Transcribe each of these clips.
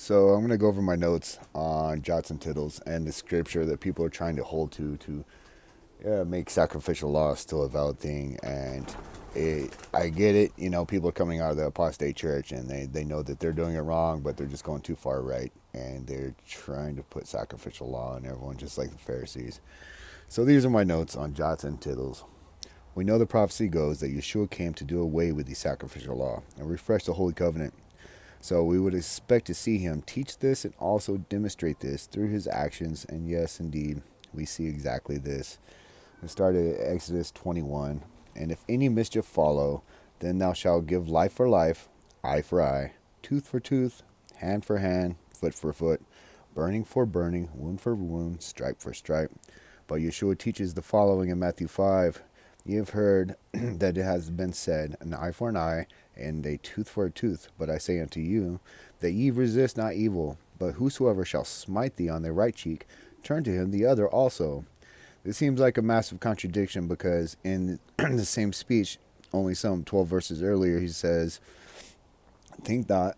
So I'm going to go over my notes on Jots and Tittles and the scripture that people are trying to hold to make sacrificial law still a valid thing. And I get it, people are coming out of the apostate church and they know that they're doing it wrong, but they're just going too far right. And they're trying to put sacrificial law on everyone, just like the Pharisees. So these are my notes on Jots and Tittles. We know the prophecy goes that Yeshua came to do away with the sacrificial law and refresh the Holy Covenant. So we would expect to see him teach this and also demonstrate this through his actions. And yes, indeed, we see exactly this. We started at Exodus 21. And if any mischief follow, then thou shalt give life for life, eye for eye, tooth for tooth, hand for hand, foot for foot, burning for burning, wound for wound, stripe for stripe. But Yeshua teaches the following in Matthew 5. Ye have heard that it has been said, an eye for an eye, and a tooth for a tooth. But I say unto you, that ye resist not evil, but whosoever shall smite thee on the right cheek, turn to him the other also. This seems like a massive contradiction because in the same speech, only some 12 verses earlier, he says, Think not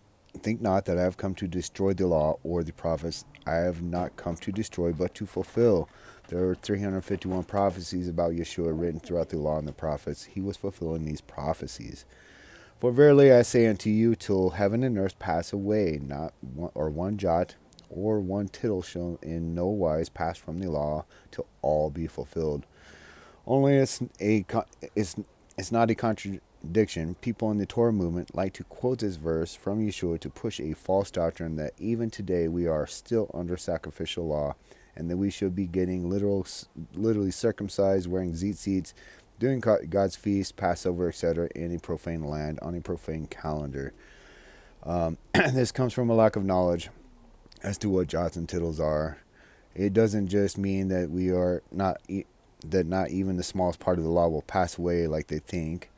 that I have come to destroy the law or the prophets. I have not come to destroy, but to fulfill. There are 351 prophecies about Yeshua written throughout the law and the prophets. He was fulfilling these prophecies. For verily I say unto you, till heaven and earth pass away, not one jot or one tittle shall in no wise pass from the law, till all be fulfilled. Only it's not a contradiction. People in the Torah movement like to quote this verse from Yeshua to push a false doctrine that even today we are still under sacrificial law, and that we should be getting literally circumcised, wearing tzitzits, doing God's feast, Passover, etc., in a profane land, on a profane calendar. This comes from a lack of knowledge as to what jots and tittles are. It doesn't just mean that we are not not even the smallest part of the law will pass away like they think.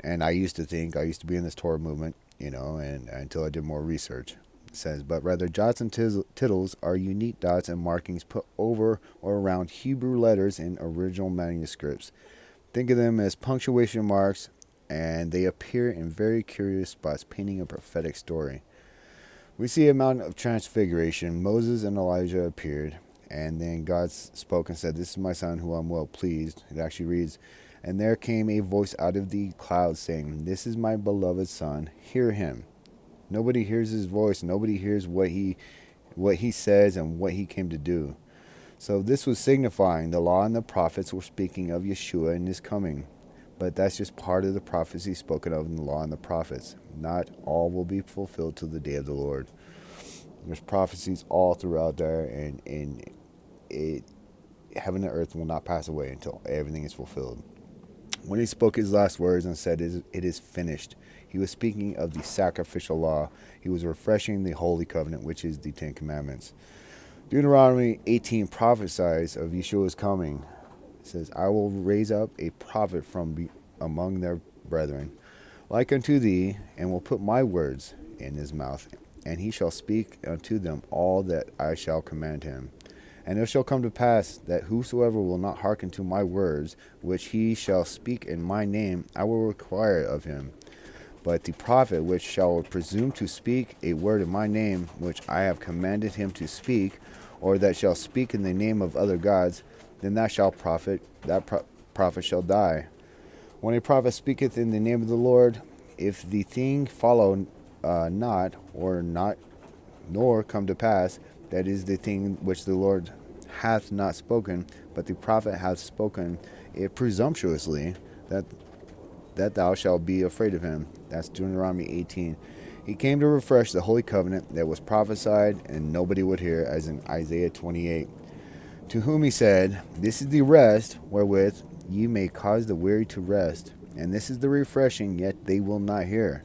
And I used to be in this Torah movement, and until I did more research. It says, but rather jots and tittles are unique dots and markings put over or around Hebrew letters in original manuscripts. Think of them as punctuation marks, and they appear in very curious spots, painting a prophetic story. We see a Mount of Transfiguration. Moses and Elijah appeared, and then God spoke and said, this is my son who I'm well pleased. It actually reads, and there came a voice out of the cloud saying, this is my beloved son, hear him. Nobody hears his voice. Nobody hears what he says and what he came to do. So this was signifying the law and the prophets were speaking of Yeshua and his coming. But that's just part of the prophecy spoken of in the law and the prophets. Not all will be fulfilled till the day of the Lord. There's prophecies all throughout there, and heaven and earth will not pass away until everything is fulfilled. When he spoke his last words and said, it is finished, he was speaking of the sacrificial law. He was refreshing the Holy Covenant, which is the Ten Commandments. Deuteronomy 18 prophesies of Yeshua's coming. It says, I will raise up a prophet from among their brethren, like unto thee, and will put my words in his mouth, and he shall speak unto them all that I shall command him. And it shall come to pass that whosoever will not hearken to my words, which he shall speak in my name, I will require of him. But the prophet which shall presume to speak a word in my name, which I have commanded him to speak, or that shall speak in the name of other gods, then that prophet shall die. When a prophet speaketh in the name of the Lord, if the thing follow not, nor come to pass, that is the thing which the Lord hath not spoken, but the prophet hath spoken it presumptuously, that thou shalt be afraid of him. That's Deuteronomy 18. He came to refresh the Holy Covenant that was prophesied and nobody would hear, as in Isaiah 28. To whom he said, this is the rest wherewith ye may cause the weary to rest, and this is the refreshing, yet they will not hear.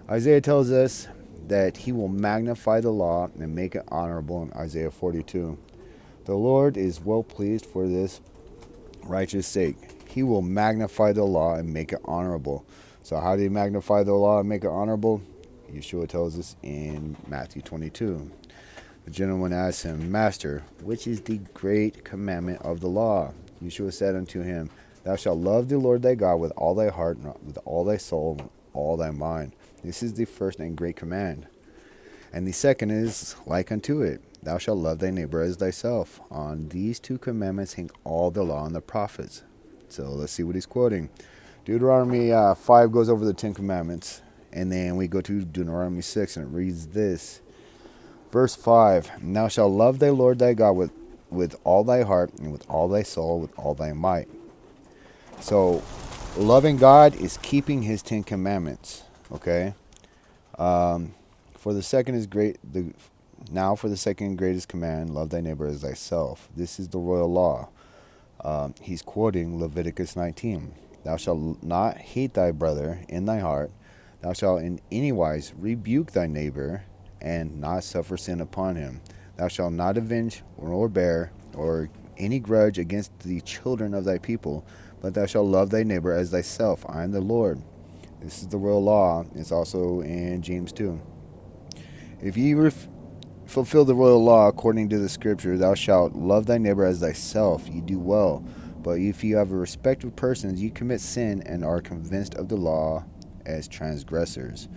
Isaiah tells us that he will magnify the law and make it honorable in Isaiah 42. The Lord is well pleased for this righteous sake. He will magnify the law and make it honorable. So how do you magnify the law and make it honorable? Yeshua tells us in Matthew 22. The gentleman asked him, Master, which is the great commandment of the law? Yeshua said unto him, Thou shalt love the Lord thy God with all thy heart, with all thy soul, with all thy mind. This is the first and great command. And the second is like unto it, thou shalt love thy neighbor as thyself. On these two commandments hang all the law and the prophets. So let's see what he's quoting. Deuteronomy 5 goes over the Ten Commandments. And then we go to Deuteronomy 6, and it reads this. Verse 5, and thou shalt love thy Lord thy God with all thy heart, and with all thy soul, with all thy might. So, loving God is keeping his Ten Commandments. Okay? For the second is great. Now for the second greatest command, love thy neighbor as thyself. This is the royal law. He's quoting Leviticus 19. Thou shalt not hate thy brother in thy heart. Thou shalt in any wise rebuke thy neighbor, and not suffer sin upon him. Thou shalt not avenge or bear or any grudge against the children of thy people, but thou shalt love thy neighbor as thyself. I am the Lord. This is the royal law. It's also in James 2. If ye fulfill the royal law according to the scripture, thou shalt love thy neighbor as thyself, ye do well. But if you have a respect of persons, ye commit sin and are convinced of the law as transgressors.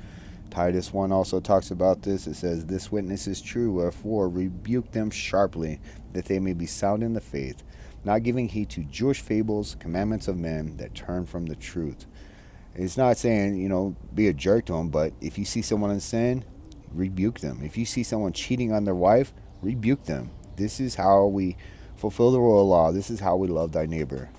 Titus 1 also talks about this. It says, this witness is true, wherefore rebuke them sharply, that they may be sound in the faith, not giving heed to Jewish fables, commandments of men that turn from the truth. It's not saying, be a jerk to them, but if you see someone in sin, rebuke them. If you see someone cheating on their wife, rebuke them. This is how we fulfill the royal law. This is how we love thy neighbor.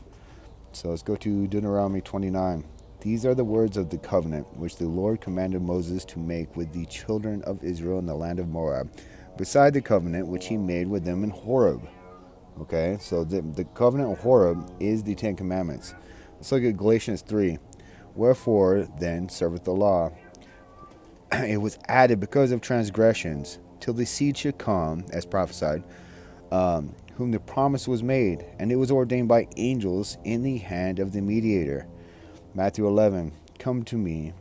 So let's go to Deuteronomy 29. These are the words of the covenant which the Lord commanded Moses to make with the children of Israel in the land of Moab, beside the covenant which he made with them in Horeb. Okay, so the covenant of Horeb is the Ten Commandments. Let's look at Galatians 3. Wherefore then serveth the law? It was added because of transgressions, till the seed should come, as prophesied, whom the promise was made, and it was ordained by angels in the hand of the mediator. Matthew 11, come to me,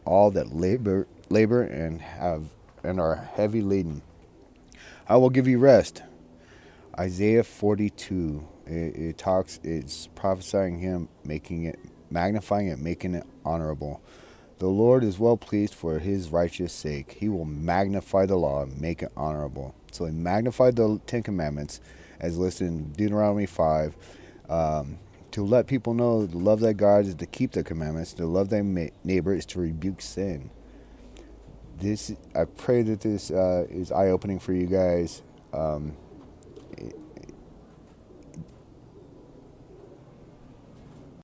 all that labor and are heavy laden. I will give you rest. Isaiah 42, it's prophesying him, magnifying it, making it honorable. The Lord is well pleased for his righteous sake. He will magnify the law and make it honorable. So he magnified the Ten Commandments, as listed in Deuteronomy 5, to let people know to love thy God is to keep the commandments, to love thy neighbor is to rebuke sin. I pray that this is eye-opening for you guys.